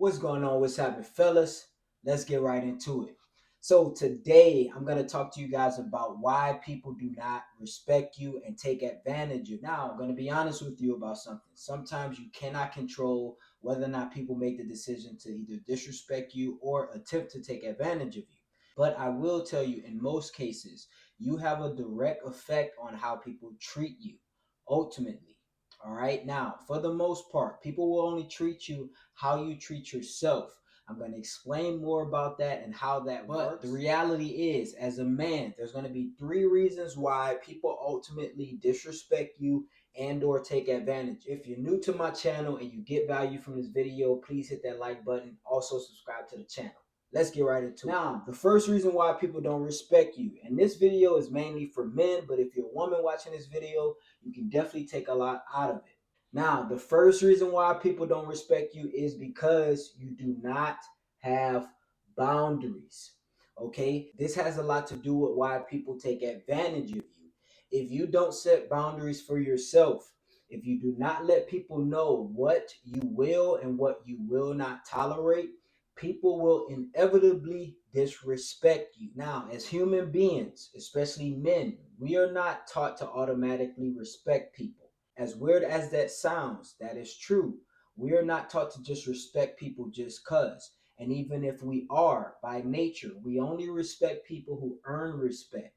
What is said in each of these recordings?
What's going on? What's happening, fellas? Let's get right into it. So, today I'm going to talk to you guys about why people do not respect you and take advantage of you. Now, I'm going to be honest with you about something. Sometimes you cannot control whether or not people make the decision to either disrespect you or attempt to take advantage of you. But I will tell you, in most cases, you have a direct effect on how people treat you ultimately. All right. Now, for the most part, people will only treat you how you treat yourself. I'm going to explain more about that and how that works. But the reality is, as a man, there's going to be three reasons why people ultimately disrespect you and or take advantage. If you're new to my channel and you get value from this video, please hit that like button. Also subscribe to the channel. Let's get right into it. Now, the first reason why people don't respect you, and this video is mainly for men, but if you're a woman watching this video, you can definitely take a lot out of it. Now, the first reason why people don't respect you is because you do not have boundaries. Okay? This has a lot to do with why people take advantage of you. If you don't set boundaries for yourself, if you do not let people know what you will and what you will not tolerate, people will inevitably disrespect you. Now, as human beings, especially men, we are not taught to automatically respect people. As weird as that sounds, that is true. We are not taught to just respect people just cuz. And even if we are, by nature, we only respect people who earn respect.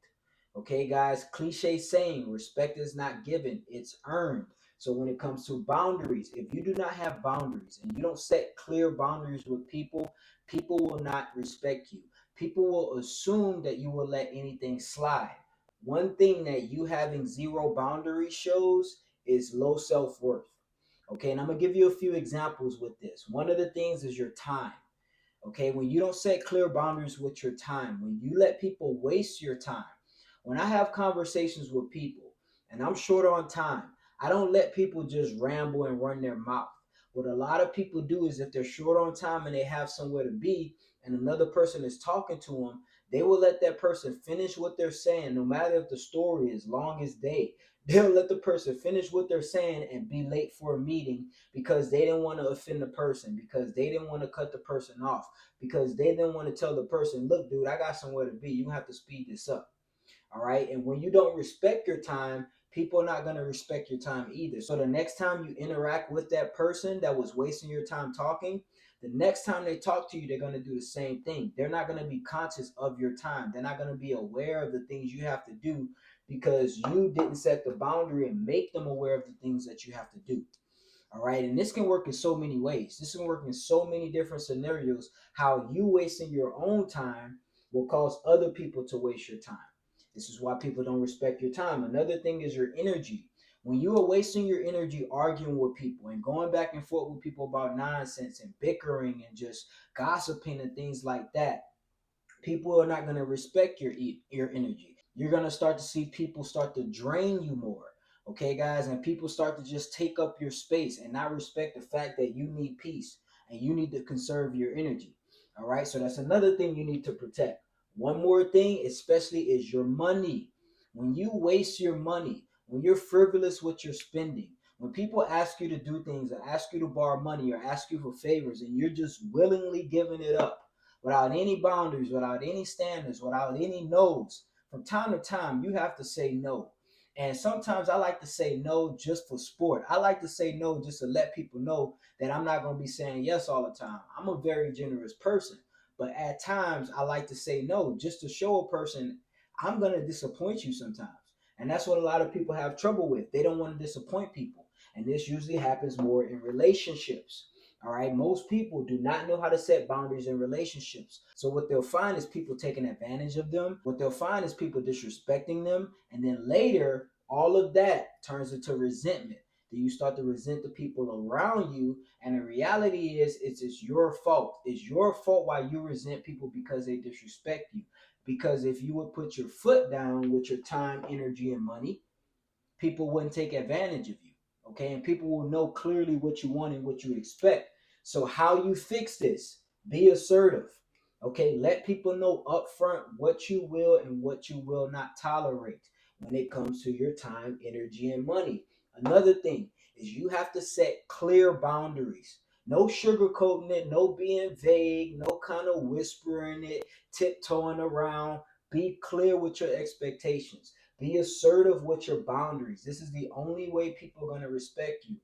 Okay, guys, cliche saying, respect is not given, it's earned. So when it comes to boundaries, if you do not have boundaries and you don't set clear boundaries with people, people will not respect you. People will assume that you will let anything slide. One thing that you having zero boundaries shows is low self-worth. Okay, and I'm gonna give you a few examples with this. One of the things is your time. Okay, when you don't set clear boundaries with your time, when you let people waste your time. When I have conversations with people and I'm short on time, I don't let people just ramble and run their mouth. What a lot of people do is if they're short on time and they have somewhere to be and another person is talking to them, they will let that person finish what they're saying, no matter if the story is long as day. They'll let the person finish what they're saying and be late for a meeting because they didn't want to offend the person, because they didn't want to cut the person off, because they didn't want to tell the person, look, dude, I got somewhere to be. You have to speed this up. All right. And when you don't respect your time, people are not going to respect your time either. So the next time you interact with that person that was wasting your time talking, the next time they talk to you, they're going to do the same thing. They're not going to be conscious of your time. They're not going to be aware of the things you have to do because you didn't set the boundary and make them aware of the things that you have to do. All right. And this can work in so many ways. This can work in so many different scenarios. How you wasting your own time will cause other people to waste your time. This is why people don't respect your time. Another thing is your energy. When you are wasting your energy arguing with people and going back and forth with people about nonsense and bickering and just gossiping and things like that, people are not going to respect your energy. You're going to start to see people start to drain you more. Okay, guys, and people start to just take up your space and not respect the fact that you need peace and you need to conserve your energy. All right, so that's another thing you need to protect. One more thing, especially, is your money. When you waste your money, when you're frivolous with your spending, when people ask you to do things or ask you to borrow money or ask you for favors and you're just willingly giving it up without any boundaries, without any standards, without any no's. From time to time, you have to say no. And sometimes I like to say no just for sport. I like to say no just to let people know that I'm not going to be saying yes all the time. I'm a very generous person. But at times, I like to say no just to show a person I'm going to disappoint you sometimes. And that's what a lot of people have trouble with. They don't want to disappoint people. And this usually happens more in relationships. All right. Most people do not know how to set boundaries in relationships. So what they'll find is people taking advantage of them. What they'll find is people disrespecting them. And then later, all of that turns into resentment. Then you start to resent the people around you. And the reality is, it's your fault. It's your fault why you resent people because they disrespect you. Because if you would put your foot down with your time, energy, and money, people wouldn't take advantage of you. Okay. And people will know clearly what you want and what you expect. So how you fix this? Be assertive. Okay, let people know upfront what you will and what you will not tolerate when it comes to your time, energy, and money. Another thing is you have to set clear boundaries. No sugarcoating it, no being vague, no kind of whispering it, tiptoeing around. Be clear with your expectations. Be assertive with your boundaries. This is the only way people are going to respect you.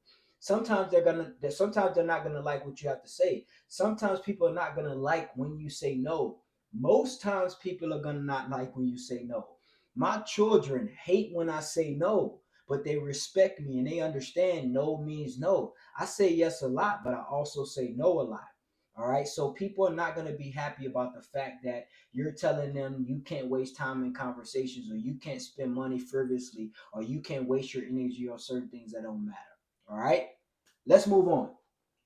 Sometimes they're not gonna like what you have to say. Sometimes people are not gonna like when you say no. Most times people are gonna not like when you say no. My children hate when I say no, but they respect me and they understand no means no. I say yes a lot, but I also say no a lot. All right. So people are not going to be happy about the fact that you're telling them you can't waste time in conversations, or you can't spend money frivolously, or you can't waste your energy on certain things that don't matter. All right. Let's move on.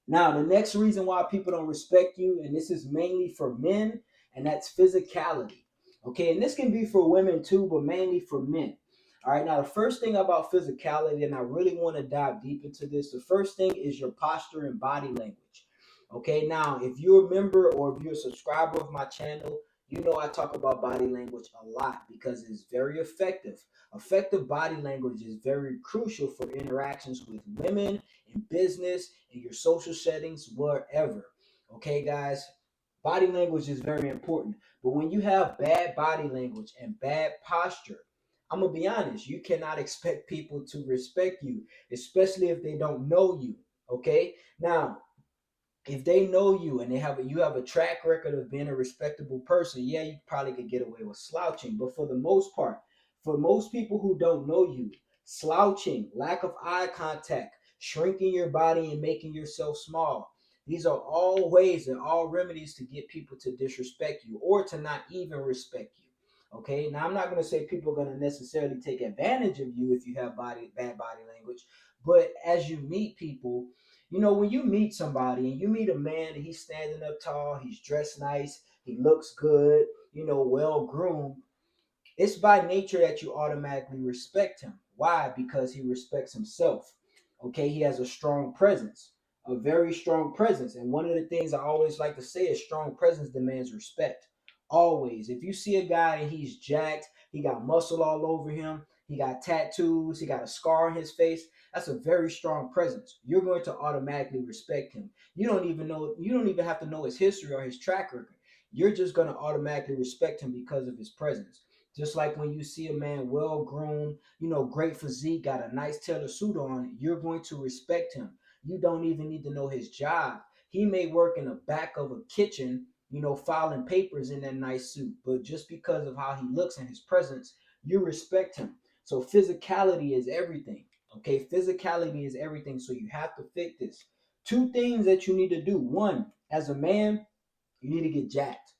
Now, the next reason why people don't respect you, and this is mainly for men, and that's physicality. Okay, and this can be for women too, but mainly for men. All right, now the first thing about physicality, and I really want to dive deep into this, the first thing is your posture and body language. Okay, now if you're a member or if you're a subscriber of my channel, you know I talk about body language a lot because it's very effective. Effective body language is very crucial for interactions with women, in business, in your social settings, wherever. Okay, guys, body language is very important. But when you have bad body language and bad posture, I'm gonna be honest, you cannot expect people to respect you, especially if they don't know you. Okay, now if they know you and you have a track record of being a respectable person, yeah, you probably could get away with slouching. But for the most part, for most people who don't know you, slouching, lack of eye contact, shrinking your body and making yourself small, these are all ways and all remedies to get people to disrespect you or to not even respect you. Okay, now I'm not going to say people are going to necessarily take advantage of you if you have bad body language, but as you meet people, when you meet somebody and you meet a man and he's standing up tall, he's dressed nice, he looks good, well groomed, it's by nature that you automatically respect him. Why? Because he respects himself. Okay, he has a strong presence, a very strong presence. And one of the things I always like to say is strong presence demands respect. Always. If you see a guy and he's jacked, he got muscle all over him, he got tattoos, he got a scar on his face, that's a very strong presence. You're going to automatically respect him. You don't even have to know his history or his track record. You're just going to automatically respect him because of his presence. Just like when you see a man well groomed, great physique, got a nice tailored suit on, you're going to respect him. You don't even need to know his job. He may work in the back of a kitchen, filing papers in that nice suit, but just because of how he looks and his presence, you respect him. So physicality is everything. Okay, physicality is everything. So you have to fit this. Two things that you need to do. One, as a man, you need to get jacked.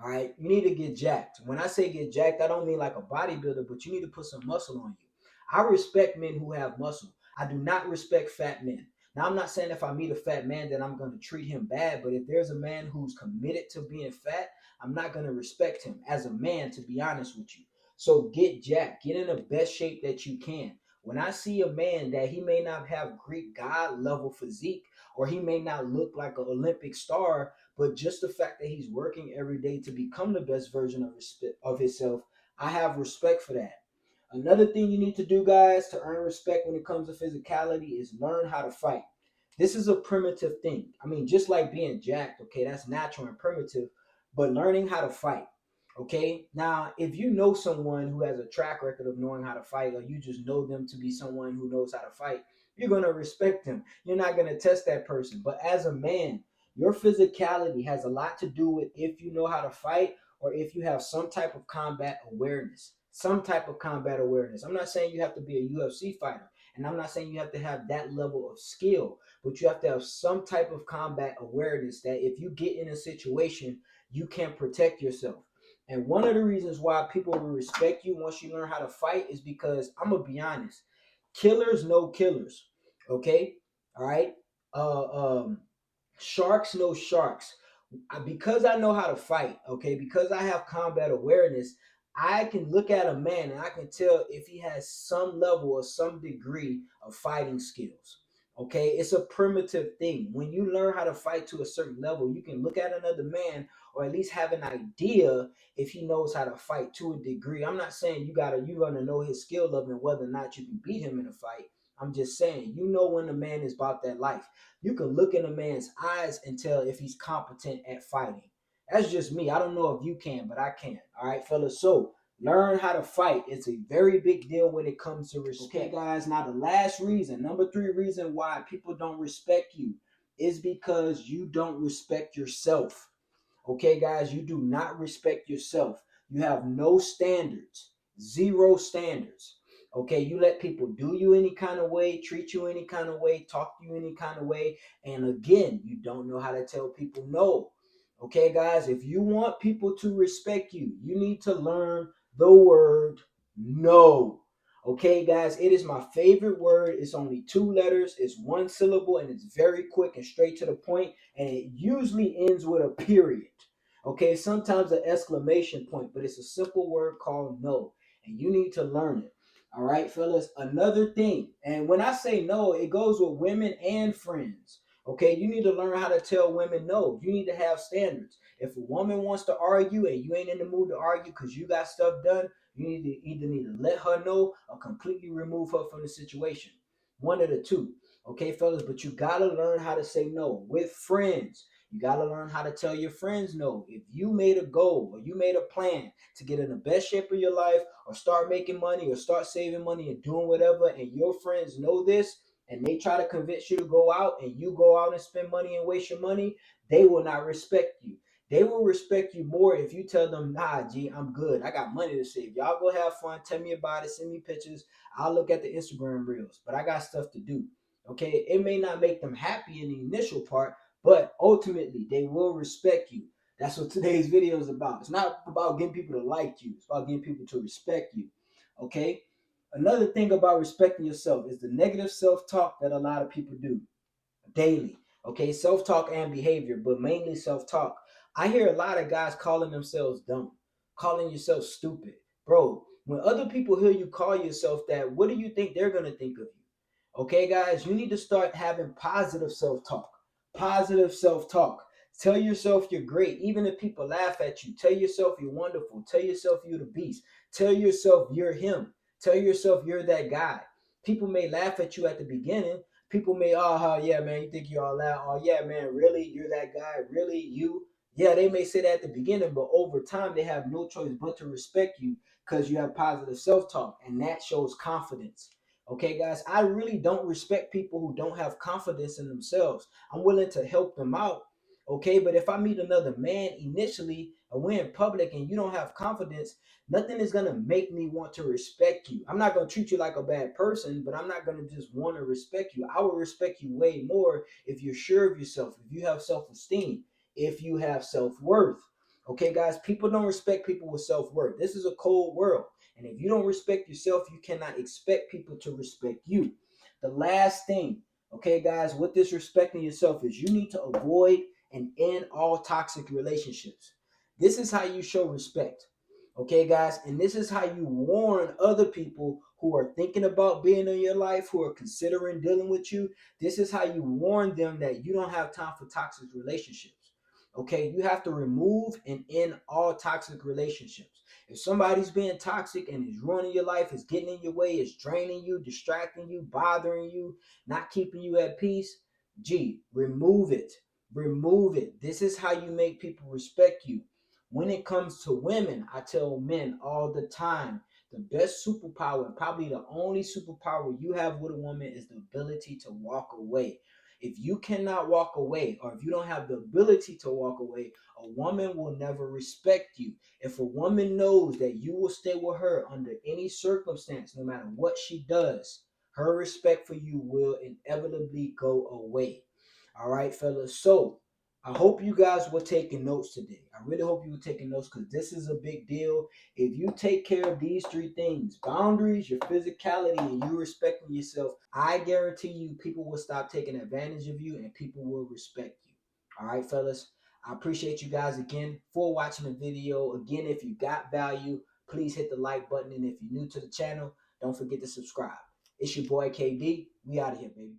All right, you need to get jacked. When I say get jacked, I don't mean like a bodybuilder, but you need to put some muscle on you. I respect men who have muscle. I do not respect fat men. Now, I'm not saying if I meet a fat man that I'm going to treat him bad, but if there's a man who's committed to being fat, I'm not going to respect him as a man, to be honest with you. So get jacked, get in the best shape that you can. When I see a man that he may not have Greek god level physique, or he may not look like an Olympic star, but just the fact that he's working every day to become the best version of himself, I have respect for that. Another thing you need to do, guys, to earn respect when it comes to physicality is learn how to fight. This is a primitive thing. I mean, just like being jacked, okay, that's natural and primitive, but learning how to fight. Okay, now if you know someone who has a track record of knowing how to fight, or you just know them to be someone who knows how to fight, you're going to respect them. You're not going to test that person. But as a man, your physicality has a lot to do with if you know how to fight or if you have some type of combat awareness. Some type of combat awareness. I'm not saying you have to be a UFC fighter, and I'm not saying you have to have that level of skill, but you have to have some type of combat awareness that if you get in a situation, you can protect yourself. And one of the reasons why people will respect you once you learn how to fight is because I'm gonna be honest, killers know killers. Okay, all right. Um, Sharks know sharks. Because I know how to fight, okay, because I have combat awareness, I can look at a man and I can tell if he has some level or some degree of fighting skills. Okay, it's a primitive thing. When you learn how to fight to a certain level, you can look at another man or at least have an idea if he knows how to fight to a degree. I'm not saying you're gonna know his skill level and whether or not you can beat him in a fight, I'm just saying, you know when a man is about that life. You can look in a man's eyes and tell if he's competent at fighting. That's just me. I don't know if you can, but I can. All right, fellas. So learn how to fight. It's a very big deal when it comes to respect. Okay, guys. Now the last reason, number 3 reason why people don't respect you is because you don't respect yourself. Okay, guys, you do not respect yourself. You have no standards, zero standards. Okay, you let people do you any kind of way, treat you any kind of way, talk to you any kind of way. And again, you don't know how to tell people no. Okay, guys, if you want people to respect you, you need to learn the word no. Okay, guys, it is my favorite word. It's only 2 letters, it's 1 syllable, and it's very quick and straight to the point, and it usually ends with a period. Okay, sometimes an exclamation point, but it's a simple word called no, and you need to learn it. All right, fellas. Another thing, and when I say no, it goes with women and friends. Okay, you need to learn how to tell women no. You need to have standards. If a woman wants to argue and you ain't in the mood to argue because you got stuff done, you need to let her know or completely remove her from the situation. One of the two. Okay, fellas, but you gotta learn how to say no with friends. You got to learn how to tell your friends no. If you made a goal or you made a plan to get in the best shape of your life or start making money or start saving money and doing whatever, and your friends know this and they try to convince you to go out and you go out and spend money and waste your money, they will not respect you. They will respect you more if you tell them, nah, G, I'm good. I got money to save. Y'all go have fun. Tell me about it. Send me pictures. I'll look at the Instagram reels, but I got stuff to do. Okay, it may not make them happy in the initial part, but ultimately they will respect you. That's what today's video is about. It's not about getting people to like you, it's about getting people to respect you. Okay, another thing about respecting yourself is the negative self-talk that a lot of people do daily. Okay, self-talk and behavior, but mainly self-talk. I hear a lot of guys calling themselves dumb, calling yourself stupid. Bro, when other people hear you call yourself that, what do you think they're going to think of you? Okay, guys, you need to start having positive self talk. Positive self talk. Tell yourself you're great, even if people laugh at you. Tell yourself you're wonderful. Tell yourself you're the beast. Tell yourself you're him. Tell yourself you're that guy. People may laugh at you at the beginning. People may, oh, yeah, man, you think you're all that. Oh, yeah, man, really? You're that guy? Really? You? Yeah, they may say that at the beginning, but over time, they have no choice but to respect you because you have positive self talk, and that shows confidence. Okay, guys, I really don't respect people who don't have confidence in themselves. I'm willing to help them out. Okay, but if I meet another man initially and we're in public and you don't have confidence, nothing is gonna make me want to respect you. I'm not gonna treat you like a bad person, but I'm not gonna just want to respect you. I will respect you way more if you're sure of yourself, if you have self-esteem, if you have self-worth. Okay, guys, people don't respect people with self-worth. This is a cold world. And if you don't respect yourself, you cannot expect people to respect you. The last thing, okay, guys, with this respecting yourself is you need to avoid and end all toxic relationships. This is how you show respect. Okay, guys, and this is how you warn other people who are thinking about being in your life, who are considering dealing with you. This is how you warn them that you don't have time for toxic relationships. Okay, you have to remove and end all toxic relationships. If somebody's being toxic and is ruining your life, is getting in your way, is draining you, distracting you, bothering you, not keeping you at peace, gee, remove it. Remove it. This is how you make people respect you. When it comes to women, I tell men all the time, the best superpower, and probably the only superpower you have with a woman is the ability to walk away. If you cannot walk away, or if you don't have the ability to walk away, a woman will never respect you. If a woman knows that you will stay with her under any circumstance, no matter what she does, her respect for you will inevitably go away. All right, fellas. So I hope you guys were taking notes today. I really hope you were taking notes because this is a big deal. If you take care of these 3 things, boundaries, your physicality, and you respecting yourself, I guarantee you people will stop taking advantage of you and people will respect you. All right, fellas. I appreciate you guys again for watching the video. Again, if you got value, please hit the like button. And if you're new to the channel, don't forget to subscribe. It's your boy KD. We out of here, baby.